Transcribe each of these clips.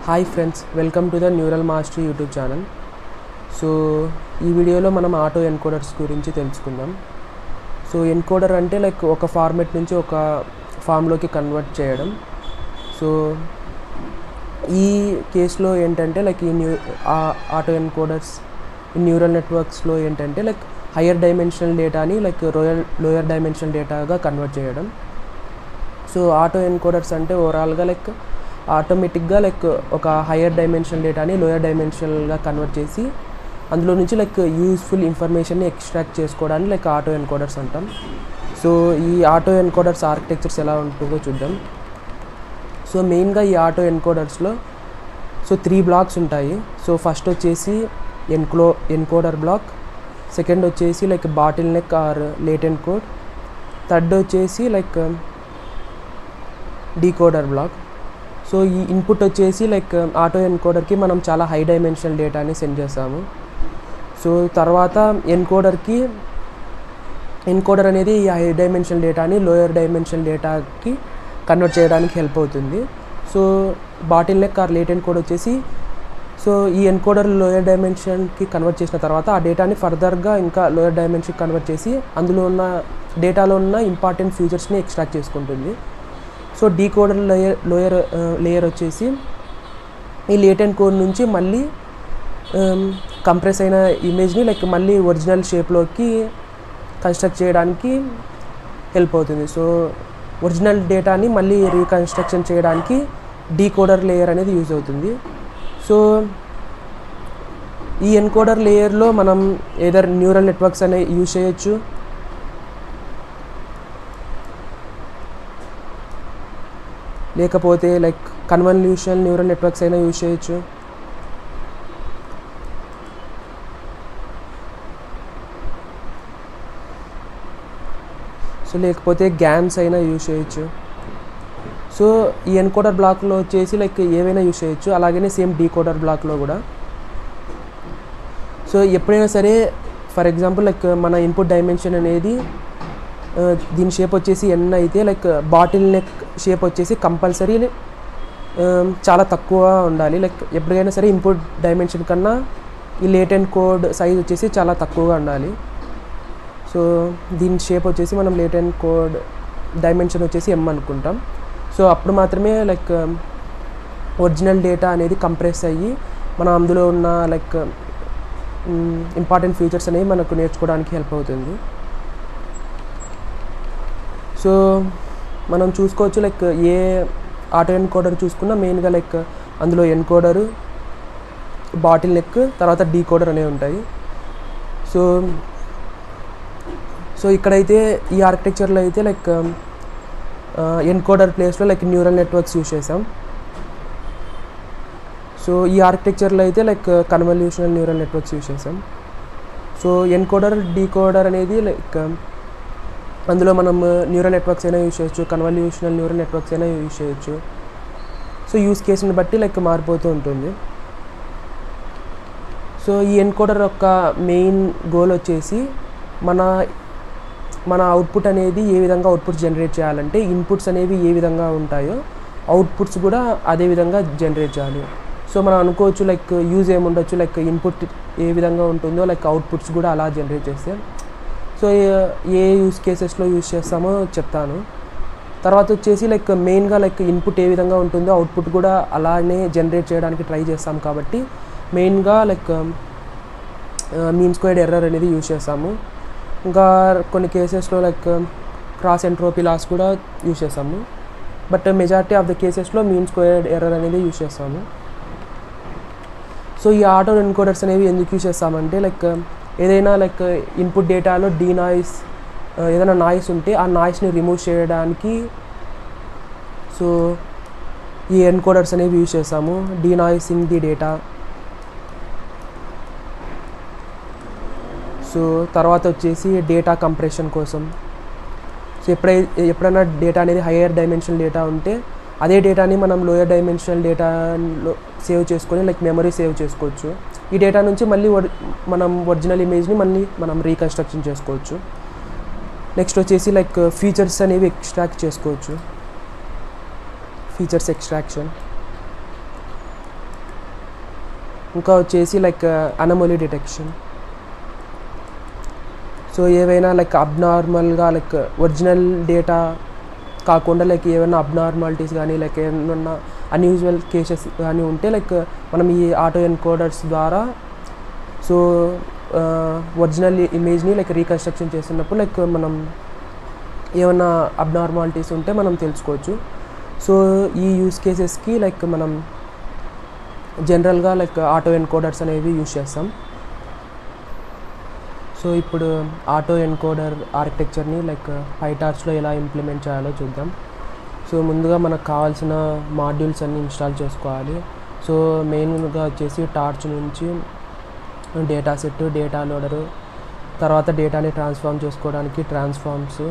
Hi friends, welcome to the neural mastery YouTube channel. So ఈ వీడియోలో మనం auto encoders గురించి తెలుసుకుందాం. సో ఎన్కోడర్ అంటే లైక్ ఒక ఫార్మెట్ నుంచి ఒక ఫామ్లోకి కన్వర్ట్ చేయడం. సో ఈ కేసులో ఏంటంటే లైక్ ఆటో ఎన్కోడర్స్ న్యూరల్ నెట్వర్క్స్లో ఏంటంటే లైక్ హయ్యర్ డైమెన్షనల్ డేటాని లైక్ లోయర్ డైమెన్షనల్ డేటాగా కన్వర్ట్ చేయడం. సో ఆటో ఎన్కోడర్స్ అంటే ఓవరాల్గా లైక్ ఆటోమేటిక్గా లైక్ ఒక హయ్యర్ డైమెన్షనల్ డేటాని లోయర్ డైమెన్షనల్గా కన్వర్ట్ చేసి అందులో నుంచి లైక్ యూస్ఫుల్ ఇన్ఫర్మేషన్ని ఎక్స్ట్రాక్ట్ చేసుకోవడానికి లైక్ ఆటో ఎన్కోడర్స్ అంటాం. సో ఈ ఆటో ఎన్కోడర్స్ ఆర్కిటెక్చర్స్ ఎలా ఉంటుందో చూద్దాం. సో మెయిన్గా ఈ ఆటో ఎన్కోడర్స్లో 3 బ్లాక్స్ ఉంటాయి. సో ఫస్ట్ వచ్చేసి ఎన్కోడర్ బ్లాక్, సెకండ్ వచ్చేసి like bottle neck are latent code, third వచ్చేసి లైక్ డీకోడర్ బ్లాక్. సో ఈ ఇన్పుట్ వచ్చేసి లైక్ ఆటో ఎన్కోడర్కి మనం చాలా హై డైమెన్షనల్ డేటాని సెండ్ చేస్తాము. సో తర్వాత ఎన్కోడర్ అనేది ఈ హై డైమెన్షనల్ డేటాని లోయర్ డైమెన్షనల్ డేటాకి కన్వర్ట్ చేయడానికి హెల్ప్ అవుతుంది. So bottle neck are latent code వచ్చేసి సో ఈ ఎన్కోడర్ లోయర్ డైమెన్షన్కి కన్వర్ట్ చేసిన తర్వాత ఆ డేటాని ఫర్దర్గా ఇంకా లోయర్ డైమెన్షన్కి కన్వర్ట్ చేసి అందులో ఉన్న డేటాలో ఉన్న ఇంపార్టెంట్ ఫీచర్స్ని ఎక్స్ట్రాక్ట్ చేసుకుంటుంది. సో డీకోడర్ లేయర్ వచ్చేసి ఈ లేటెంట్ కోడ్ నుంచి మళ్ళీ కంప్రెస్ అయిన ఇమేజ్ని లైక్ మళ్ళీ ఒరిజినల్ షేప్లోకి కన్స్ట్రక్ట్ చేయడానికి హెల్ప్ అవుతుంది. సో ఒరిజినల్ డేటాని మళ్ళీ రీకన్స్ట్రక్షన్ చేయడానికి డీకోడర్ లేయర్ అనేది యూజ్ అవుతుంది. సో ఈ ఎన్కోడర్ లేయర్లో మనం ఏదర్ న్యూరల్ నెట్వర్క్స్ అనేవి యూజ్ చేయొచ్చు, లేకపోతే లైక్ కన్వల్యూషనల్ న్యూరల్ నెట్వర్క్స్ అయినా యూజ్ చేయొచ్చు. సో లేకపోతే గ్యాన్స్ అయినా యూజ్ చేయొచ్చు. సో ఈ ఎన్కోడర్ బ్లాక్లో వచ్చేసి లైక్ ఏవైనా యూజ్ చేయొచ్చు, అలాగనే సేమ్ డీకోడర్ బ్లాక్లో కూడా. సో ఎప్పుడైనా సరే ఫర్ ఎగ్జాంపుల్ లైక్ మన ఇన్పుట్ డైమెన్షన్ అనేది దీని షేప్ వచ్చేసి ఎన్ అయితే లైక్ బాటిల్ నెక్ షేప్ వచ్చేసి కంపల్సరీ చాలా తక్కువ ఉండాలి. లైక్ ఎప్పటికైనా సరే ఇన్పుట్ డైమెన్షన్ కన్నా ఈ లేటెంట్ కోడ్ సైజ్ వచ్చేసి చాలా తక్కువగా ఉండాలి. సో దీని షేప్ వచ్చేసి మనం లేటెంట్ కోడ్ డైమెన్షన్ వచ్చేసి ఎం అనుకుంటాం. సో అప్పుడు మాత్రమే లైక్ ఒరిజినల్ డేటా అనేది కంప్రెస్ అయ్యి మనం అందులో ఉన్న లైక్ ఇంపార్టెంట్ ఫీచర్స్ అనేవి మనకు నేర్చుకోవడానికి హెల్ప్ అవుతుంది. సో మనం చూసుకోవచ్చు లైక్ ఏ ఆటో ఎన్కోడర్ చూసుకున్నా మెయిన్గా లైక్ అందులో ఎన్కోడరు, బాటిల్ నెక్, తర్వాత డీకోడర్ అనేవి ఉంటాయి. సో ఇక్కడైతే ఈ ఆర్కిటెక్చర్లో అయితే లైక్ ఎన్కోడర్ ప్లేస్లో లైక్ న్యూరల్ నెట్వర్క్స్ యూజ్ చేసాం. సో ఈ ఆర్కిటెక్చర్లో అయితే like convolutional neural networks use చేసాం. సో ఎన్కోడర్, డీకోడర్ అనేది లైక్ అందులో మనం న్యూరల్ నెట్వర్క్స్ అయినా యూజ్ చేయొచ్చు, కన్వల్యూషనల్ న్యూరల్ నెట్వర్క్స్ అయినా యూజ్ చేయొచ్చు. సో యూజ్ కేసుని బట్టి లైక్ మారిపోతూ ఉంటుంది. సో ఈ ఎన్కోడర్ యొక్క మెయిన్ గోల్ వచ్చేసి మన అవుట్పుట్ అనేది ఏ విధంగా అవుట్పుట్స్ జనరేట్ చేయాలంటే ఇన్పుట్స్ అనేవి ఏ విధంగా ఉంటాయో అవుట్పుట్స్ కూడా అదే విధంగా జనరేట్ చేయాలి. సో మనం అనుకోవచ్చు లైక్ యూజ్ ఏముండొచ్చు, లైక్ ఇన్పుట్ ఏ విధంగా ఉంటుందో లైక్ అవుట్పుట్స్ కూడా అలా జనరేట్ చేస్తే. సో ఏ యూజ్ కేసెస్లో యూజ్ చేస్తామో చెప్తాను. తర్వాత వచ్చేసి లైక్ మెయిన్గా లైక్ ఇన్పుట్ ఏ విధంగా ఉంటుందో అవుట్పుట్ కూడా అలానే జనరేట్ చేయడానికి ట్రై చేస్తాం కాబట్టి మెయిన్గా లైక్ మీన్ స్క్వేర్డ్ ఎర్రర్ అనేది యూజ్ చేస్తాము. ఇంకా కొన్ని కేసెస్లో లైక్ క్రాస్ ఎంట్రోపీ లాస్ కూడా యూజ్ చేస్తాము. బట్ మెజారిటీ ఆఫ్ ద కేసెస్లో మీన్ స్క్వేర్డ్ ఎర్రర్ అనేది యూజ్ చేస్తాము. సో ఈ ఆటో ఎన్కోడర్స్ అనేవి ఎందుకు యూజ్ చేస్తామంటే లైక్ ఏదైనా లైక్ ఇన్పుట్ డేటాలో డీనాయిస్ ఏదైనా నాయిస్ ఉంటే ఆ నాయిస్ని రిమూవ్ చేయడానికి సో ఈ ఎన్కోడర్స్ అనేవి యూజ్ చేస్తాము. డీనాయిసింగ్ ది డేటా. సో తర్వాత వచ్చేసి డేటా కంప్రెషన్ కోసం. సో ఎప్పుడైనా డేటా అనేది హయ్యర్ డైమెన్షనల్ డేటా ఉంటే అదే డేటాని మనం లోయర్ డైమెన్షనల్ డేటాలో సేవ్ చేసుకొని లైక్ మెమరీ సేవ్ చేసుకోవచ్చు. ఈ డేటా నుంచి మళ్ళీ మనం ఒరిజినల్ ఇమేజ్ని మళ్ళీ మనం రీకన్స్ట్రక్షన్ చేసుకోవచ్చు. నెక్స్ట్ వచ్చేసి లైక్ ఫీచర్స్ అనేవి ఎక్స్ట్రాక్ట్ చేసుకోవచ్చు, ఫీచర్స్ ఎక్స్ట్రాక్షన్. ఇంకా వచ్చేసి లైక్ అనమోలీ డిటెక్షన్. సో ఏవైనా లైక్ అబ్నార్మల్గా లైక్ ఒరిజినల్ డేటా కాకుండా లైక్ ఏమైనా అబ్నార్మాలిటీస్ కానీ లైక్ ఏమన్నా అన్యూజువల్ కేసెస్ కానీ ఉంటే లైక్ మనం ఈ ఆటో ఎన్కోడర్స్ ద్వారా సో ఒరిజినల్ ఇమేజ్ని లైక్ రీకన్స్ట్రక్షన్ చేస్తున్నప్పుడు లైక్ మనం ఏమన్నా అబ్నార్మాలిటీస్ ఉంటే మనం తెలుసుకోవచ్చు. సో ఈ యూస్ కేసెస్కి లైక్ మనం జనరల్గా లైక్ ఆటో ఎన్కోడర్స్ అనేవి యూస్ చేస్తాం. సో ఇప్పుడు ఆటో ఎన్కోడర్ ఆర్కిటెక్చర్ని లైక్ పైటార్చ్లో ఎలా ఇంప్లిమెంట్ చేయాలో చూద్దాం. సో ముందుగా మనకు కావాల్సిన మాడ్యూల్స్ అన్నీ ఇన్స్టాల్ చేసుకోవాలి. సో మెయిన్గా వచ్చేసి టార్చ్ నుంచి డేటా సెట్, డేటా లోడరు, తర్వాత డేటాని ట్రాన్స్ఫార్మ్ చేసుకోవడానికి ట్రాన్స్ఫార్మ్స్.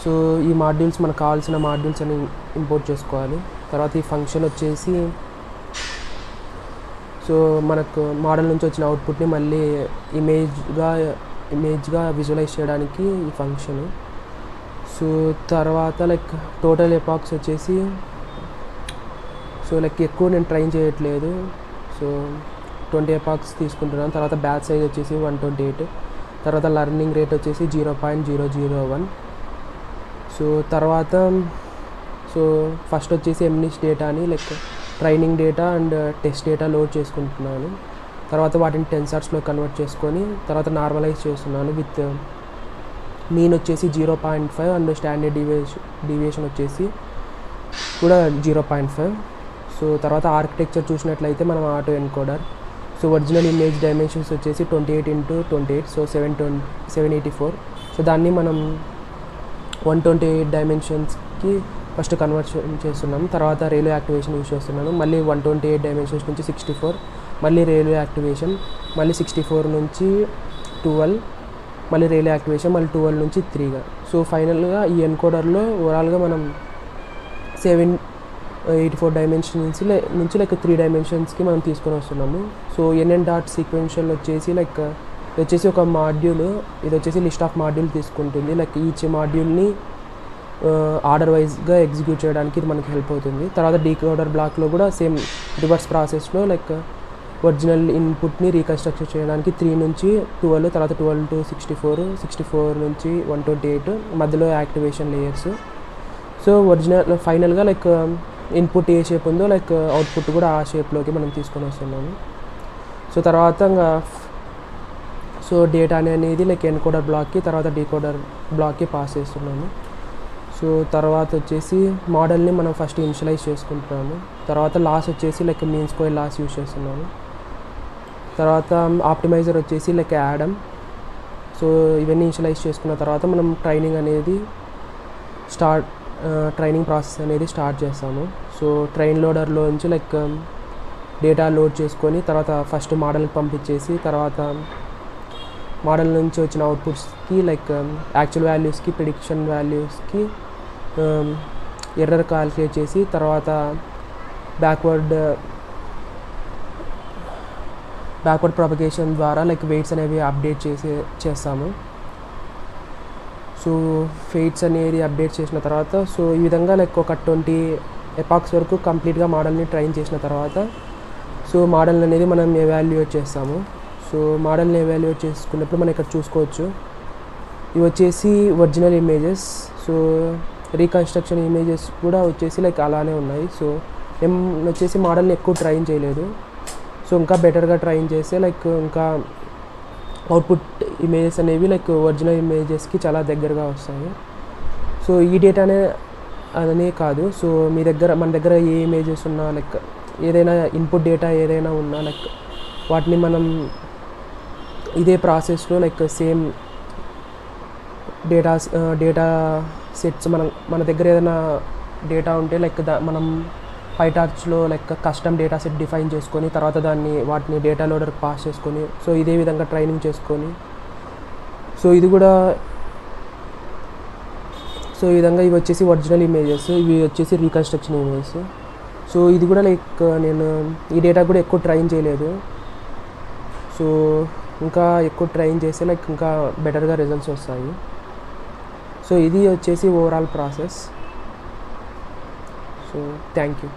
సో ఈ మాడ్యూల్స్ మనకు కావాల్సిన మాడ్యూల్స్ అని ఇంపోర్ట్ చేసుకోవాలి. తర్వాత ఈ ఫంక్షన్ వచ్చేసి సో మనకు మోడల్ నుంచి వచ్చిన అవుట్పుట్ని మళ్ళీ ఇమేజ్గా విజువలైజ్ చేయడానికి ఈ ఫంక్షన్. సో తర్వాత లైక్ టోటల్ ఎపాక్స్ వచ్చేసి సో లైక్ ఎక్కువ నేను ట్రైన్ చేయట్లేదు. సో 20 ఎపాక్స్ తీసుకుంటున్నాను. తర్వాత బ్యాచ్ సైజ్ వచ్చేసి 128. తర్వాత లర్నింగ్ రేట్ వచ్చేసి 0.001. సో తర్వాత సో ఫస్ట్ వచ్చేసి ఎంనిష్ డేటాని like training data and test data load చేసుకుంటున్నాను. తర్వాత వాటిని టెన్సర్స్లో కన్వర్ట్ చేసుకొని తర్వాత నార్మలైజ్ చేస్తున్నాను విత్ మీన్ వచ్చేసి 0.5 అండ్ స్టాండర్డ్ డీవియేషన్ వచ్చేసి కూడా 0.5. సో తర్వాత ఆర్కిటెక్చర్ చూసినట్లయితే మనం auto encoder. So original image dimensions వచ్చేసి 28x28, సో 784. సో దాన్ని మనం 128 డైమెన్షన్స్కి ఫస్ట్ కన్వర్షన్ చేస్తున్నాము. తర్వాత రైల్వే యాక్టివేషన్ యూస్ చేస్తున్నాను. మళ్ళీ 128 డైమెన్షన్స్ నుంచి 64, మళ్ళీ రైల్వే యాక్టివేషన్, మళ్ళీ 64 నుంచి 12, మళ్ళీ రైల్వే యాక్టివేషన్, మళ్ళీ 12 నుంచి 3గా. సో ఫైనల్గా ఈ ఎన్కోడర్లో ఓవరాల్గా మనం 784 డైమెన్షన్స్ నుంచి లైక్ 3 డైమెన్షన్స్కి మనం తీసుకొని వస్తున్నాము. సో ఎన్ఎన్ డాట్ సీక్వెన్షియల్ వచ్చేసి లైక్ ఇది వచ్చేసి ఒక మాడ్యూల్, ఇది వచ్చేసి లిస్ట్ ఆఫ్ మాడ్యూల్ తీసుకుంటుంది. లైక్ ఈచ్ మాడ్యూల్ని ఆర్డర్ వైజ్గా ఎగ్జిక్యూట్ చేయడానికి ఇది మనకి హెల్ప్ అవుతుంది. తర్వాత డీకోడర్ బ్లాక్లో కూడా సేమ్ రివర్స్ ప్రాసెస్లో లైక్ ఒరిజినల్ ఇన్పుట్ని రీకన్స్ట్రక్ట్ చేయడానికి 3 నుంచి 12, తర్వాత 12 to 64, 64 నుంచి 128 మధ్యలో యాక్టివేషన్ లేయర్స్. సో ఒరిజినల్ ఫైనల్గా లైక్ ఇన్పుట్ ఏ షేప్ ఉందో లైక్ అవుట్పుట్ కూడా ఆ షేప్లోకి మనం తీసుకొని వస్తున్నాము. సో తర్వాత సో డేటా అనేది లైక్ ఎన్కోడర్ బ్లాక్కి తర్వాత డీకోడర్ బ్లాక్కి పాస్ చేస్తున్నాము. సో తర్వాత వచ్చేసి మోడల్ని మనం ఫస్ట్ ఇనిషియలైజ్ చేసుకుంటున్నాము. తర్వాత లాస్ వచ్చేసి like mean square loss use చేస్తున్నాము. తర్వాత ఆప్టిమైజర్ వచ్చేసి లైక్ యాడమ్. సో ఇవన్నీ ఇనిషియలైజ్ చేసుకున్న తర్వాత మనం ట్రైనింగ్ ప్రాసెస్ అనేది స్టార్ట్ చేస్తాము. సో ట్రైన్ లోడర్లో నుంచి లైక్ డేటా లోడ్ చేసుకొని తర్వాత ఫస్ట్ మోడల్కి పంపించేసి తర్వాత మోడల్ నుంచి వచ్చిన అవుట్పుట్స్కి లైక్ యాక్చువల్ వాల్యూస్కి ప్రిడిక్షన్ వాల్యూస్కి ఎర్రర్ క్యాల్కులేట్ చేసి తర్వాత బ్యాక్వర్డ్ ప్రాపగేషన్ ద్వారా లైక్ వెయిట్స్ అనేవి అప్డేట్ చేస్తాము. సో వెయిట్స్ అనేది అప్డేట్ చేసిన తర్వాత సో ఈ విధంగా లైక్ ఒక 20 ఎపాక్స్ వరకు కంప్లీట్గా మోడల్ని ట్రైన్ చేసిన తర్వాత సో మోడల్ అనేది మనం ఎవాల్యుయేట్ చేస్తాము. సో మోడల్ని ఎవాల్యుయేట్ చేసుకున్నప్పుడు మనం ఇక్కడ చూసుకోవచ్చు, ఇవి వచ్చేసి original images. So reconstruction images కూడా వచ్చేసి లైక్ అలానే ఉన్నాయి. సో మేము వచ్చేసి మోడల్ని ఎక్కువ ట్రైన్ చేయలేదు. సో ఇంకా బెటర్గా ట్రైన్ చేస్తే లైక్ ఇంకా అవుట్పుట్ ఇమేజెస్ అనేవి లైక్ ఒరిజినల్ ఇమేజెస్కి చాలా దగ్గరగా వస్తాయి. సో ఈ డేటానే అనే కాదు, సో మన దగ్గర ఏ ఇమేజెస్ ఉన్నా లైక్ ఏదైనా ఇన్పుట్ డేటా ఏదైనా ఉన్నా లైక్ వాటిని మనం ఇదే ప్రాసెస్లో లైక్ సేమ్ డేటా సెట్స్ మన దగ్గర ఏదైనా డేటా ఉంటే లైక్ మనం పైటార్చ్లో like custom data set define చేసుకొని తర్వాత వాటిని డేటా లోడర్కి పాస్ చేసుకొని సో ఇదే విధంగా ట్రైనింగ్ చేసుకొని సో ఇది కూడా సో ఈ విధంగా ఇవి వచ్చేసి ఒరిజినల్ ఇమేజెస్, ఇవి వచ్చేసి రీకన్స్ట్రక్షన్ ఇమేజెస్. సో ఇది కూడా లైక్ నేను ఈ డేటా కూడా ఎక్కువ ట్రైన్ చేయలేదు. సో ఇంకా ఎక్కువ ట్రైన్ చేస్తే లైక్ ఇంకా బెటర్గా రిజల్ట్స్ వస్తాయి. సో ఇది వచ్చేసి overall process. So thank you.